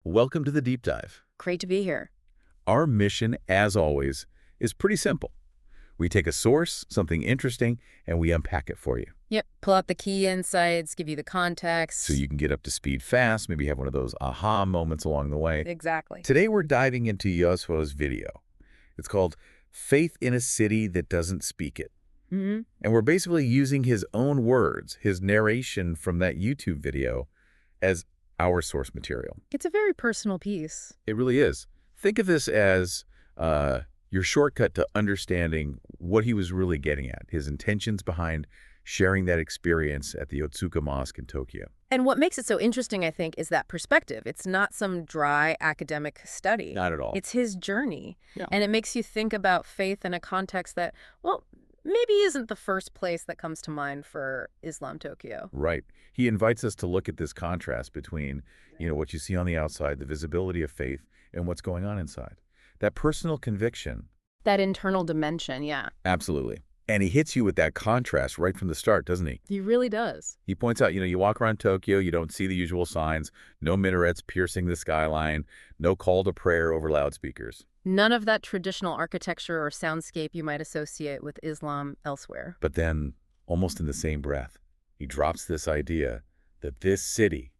Welcome to the deep dive. Great to be here. Our mission, as always, is pretty simple. We take a source, something interesting, and we unpack it for you. Yep. Pull out the key insights, give you the context. So you can get up to speed fast, maybe have one of those aha moments along the way. Exactly. Today we're diving into Yazo's video. It's called Faith in a City That Doesn't Speak It. Mm-hmm. And we're basically using his own words, his narration from that YouTube video, as our source material. It's a very personal piece. It really is. Think of this as your shortcut to understanding what he was really getting at, his intentions behind sharing that experience at the Otsuka Mosque in Tokyo. And what makes it so interesting, I think, is that perspective. It's not some dry academic study. Not at all. It's his journey. Yeah. And it makes you think about faith in a context that, well, maybe isn't the first place that comes to mind for Islam Tokyo. Right. He invites us to look at this contrast between, what you see on the outside, the visibility of faith, and what's going on inside. That personal conviction. That internal dimension, yeah. Absolutely. And he hits you with that contrast right from the start, doesn't he? He really does. He points out, you walk around Tokyo, you don't see the usual signs, no minarets piercing the skyline, no call to prayer over loudspeakers. None of that traditional architecture or soundscape you might associate with Islam elsewhere. But then, almost in the same breath, he drops this idea that this city,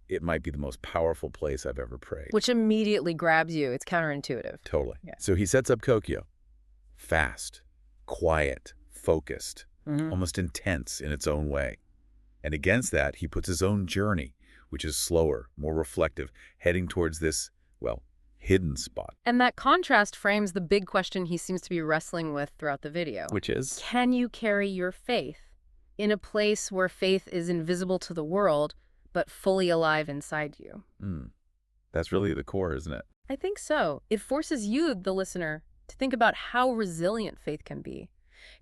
it might be the most powerful place I've ever prayed. Which immediately grabs you. It's counterintuitive. Totally. Yeah. So he sets up Tokyo. Fast, quiet, focused, almost intense in its own way. And against that, he puts his own journey, which is slower, more reflective, heading towards this, hidden spot. And that contrast frames the big question he seems to be wrestling with throughout the video. Which is? Can you carry your faith in a place where faith is invisible to the world, but fully alive inside you? That's really the core, isn't it? I think so. It forces you, the listener, to think about how resilient faith can be.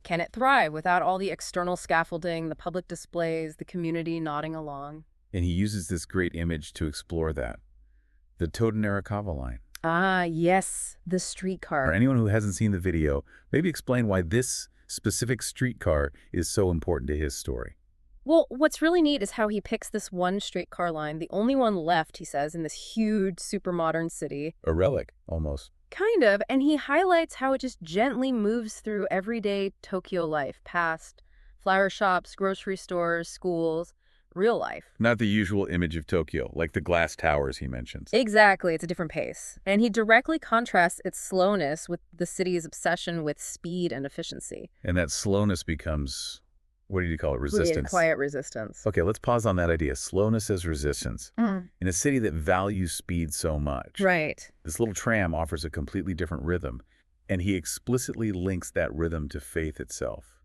Can it thrive without all the external scaffolding, the public displays, the community nodding along? And he uses this great image to explore that. The Toden line. Ah, yes, the streetcar. For anyone who hasn't seen the video, maybe explain why this specific streetcar is so important to his story. Well, what's really neat is how he picks this one streetcar line, the only one left, he says, in this huge, super modern city. A relic, almost. Kind of, and he highlights how it just gently moves through everyday Tokyo life, past flower shops, grocery stores, schools, real life. Not the usual image of Tokyo, like the glass towers he mentions. Exactly, it's a different pace. And he directly contrasts its slowness with the city's obsession with speed and efficiency. And that slowness becomes, what do you call it, resistance? Quiet resistance. Okay, let's pause on that idea. Slowness as resistance. In a city that values speed so much. Right. This little tram offers a completely different rhythm, and he explicitly links that rhythm to faith itself.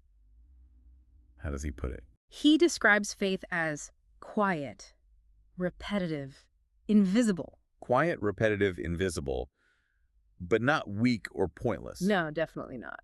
How does he put it? He describes faith as quiet, repetitive, invisible. Quiet, repetitive, invisible, but not weak or pointless. No, definitely not.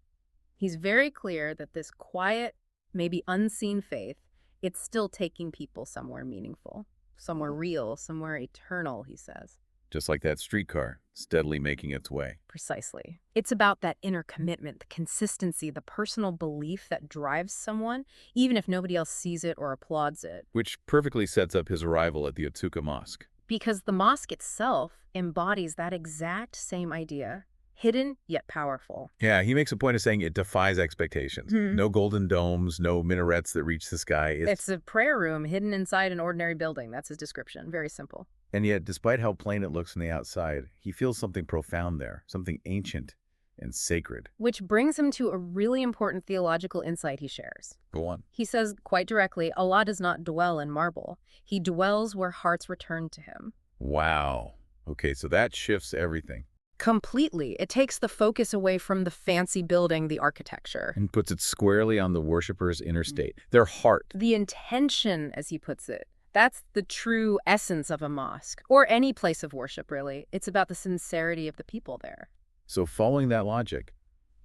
He's very clear that this quiet, maybe unseen faith, it's still taking people somewhere meaningful, somewhere real, somewhere eternal, he says. Just like that streetcar, steadily making its way. Precisely. It's about that inner commitment, the consistency, the personal belief that drives someone, even if nobody else sees it or applauds it. Which perfectly sets up his arrival at the Otsuka Mosque. Because the mosque itself embodies that exact same idea. Hidden, yet powerful. Yeah, he makes a point of saying it defies expectations. No golden domes, no minarets that reach the sky. It's a prayer room hidden inside an ordinary building. That's his description. Very simple. And yet, despite how plain it looks from the outside, he feels something profound there, something ancient and sacred. Which brings him to a really important theological insight he shares. Go on. He says, quite directly, Allah does not dwell in marble. He dwells where hearts return to him. Wow. Okay, so that shifts everything. Completely. It takes the focus away from the fancy building, the architecture. And puts it squarely on the worshiper's inner state, their heart. The intention, as he puts it. That's the true essence of a mosque, or any place of worship, really. It's about the sincerity of the people there. So following that logic,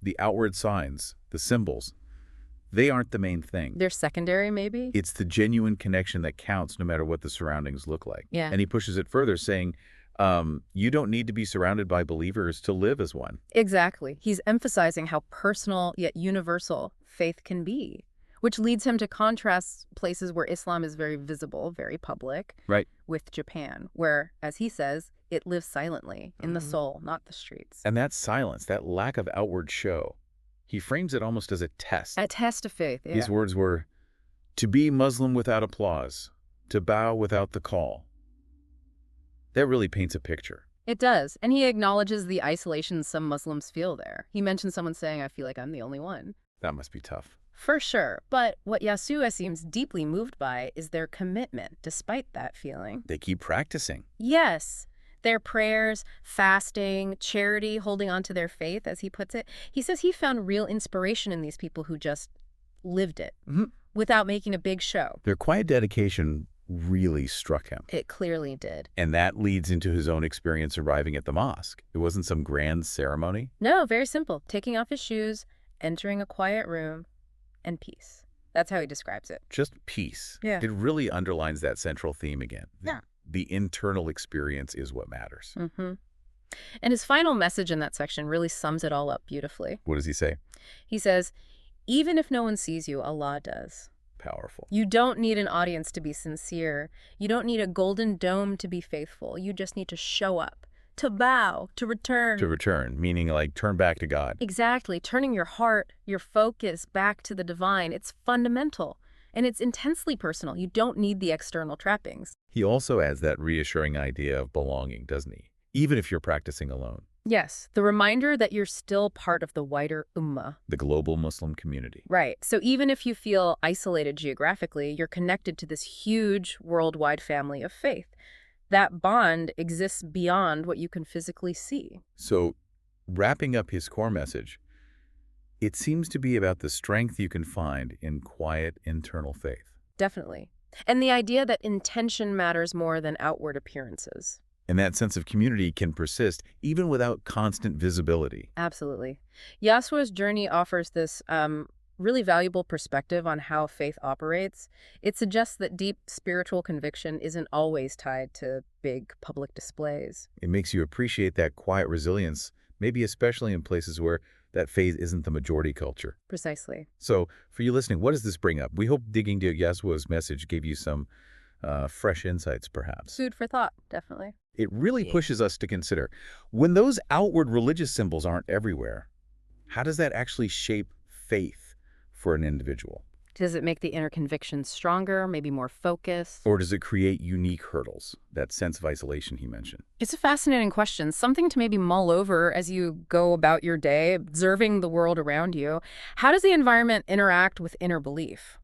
the outward signs, the symbols, they aren't the main thing. They're secondary, maybe? It's the genuine connection that counts no matter what the surroundings look like. Yeah. And he pushes it further, saying, you don't need to be surrounded by believers to live as one. Exactly. He's emphasizing how personal yet universal faith can be. which leads him to contrast places where Islam is very visible, very public, Right. with Japan, where, as he says, it lives silently, in the soul, not the streets. And that silence, that lack of outward show, he frames it almost as a test. A test of faith, yeah. His words were, to be Muslim without applause, to bow without the call. That really paints a picture. It does, and he acknowledges the isolation some Muslims feel there. He mentions someone saying, I feel like I'm the only one. That must be tough. For sure, but what Yasuo seems deeply moved by is their commitment, despite that feeling. They keep practicing. Yes, their prayers, fasting, charity, holding on to their faith, as he puts it. He says he found real inspiration in these people who just lived it without making a big show. Their quiet dedication really struck him. It clearly did. And that leads into his own experience arriving at the mosque. It wasn't some grand ceremony. No, very simple. Taking off his shoes, entering a quiet room, and peace. That's how he describes it. Just peace. Yeah. It really underlines that central theme again. Yeah. The internal experience is what matters. And his final message in that section really sums it all up beautifully. What does he say? He says, even if no one sees you, Allah does. Powerful. You don't need an audience to be sincere. You don't need a golden dome to be faithful. You just need to show up, to bow, to return. To return, meaning like turn back to God. Exactly. Turning your heart, your focus back to the divine. It's fundamental. And it's intensely personal. You don't need the external trappings. He also adds that reassuring idea of belonging, doesn't he? Even if you're practicing alone. Yes, the reminder that you're still part of the wider ummah. The global Muslim community. Right. So even if you feel isolated geographically, you're connected to this huge worldwide family of faith. That bond exists beyond what you can physically see. So, wrapping up his core message, it seems to be about the strength you can find in quiet internal faith. Definitely. And the idea that intention matters more than outward appearances. And that sense of community can persist even without constant visibility. Absolutely. Yasuo's journey offers this really valuable perspective on how faith operates. It suggests that deep spiritual conviction isn't always tied to big public displays. It makes you appreciate that quiet resilience, maybe especially in places where that faith isn't the majority culture. Precisely. So, for you listening, what does this bring up? We hope digging into Yasuo's message gave you some fresh insights, perhaps. Food for thought, definitely. It really pushes us to consider, when those outward religious symbols aren't everywhere, how does that actually shape faith for an individual? Does it make the inner conviction stronger, maybe more focused? Or does it create unique hurdles, that sense of isolation he mentioned? It's a fascinating question, something to maybe mull over as you go about your day, observing the world around you. How does the environment interact with inner belief?